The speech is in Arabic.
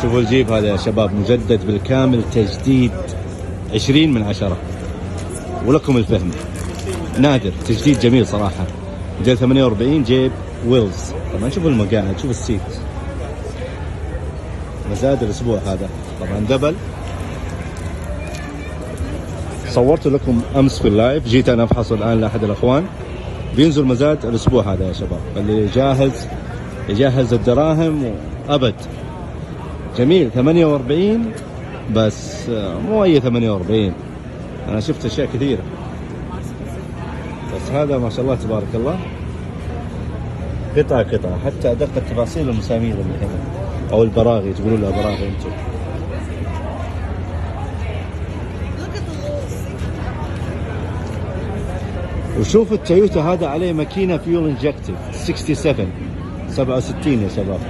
شوفوا الجيب هذا يا شباب مجدد بالكامل، تجديد 20/10، ولكم الفهم. نادر، تجديد جميل صراحة. موديل 48 جيب ويلز. طبعا شوفوا المقاعد، شوفوا السيت، مزاد الاسبوع هذا طبعا دبل. صورت لكم امس في اللايف، جيت انا افحصه الان لاحد الاخوان. بينزل مزاد الاسبوع هذا يا شباب، اللي يجهز الدراهم وابد. جميل 48 بس مو اي 48، انا شفت اشياء كثيره بس هذا ما شاء الله تبارك الله قطعه قطعه، حتى ادق التفاصيل المسامير اللي هنا او البراغي، تقولوا لها براغي انتم. وشوف التويوتا هذا عليه ماكينه فيول انجكتيف 67 67 يا شباب.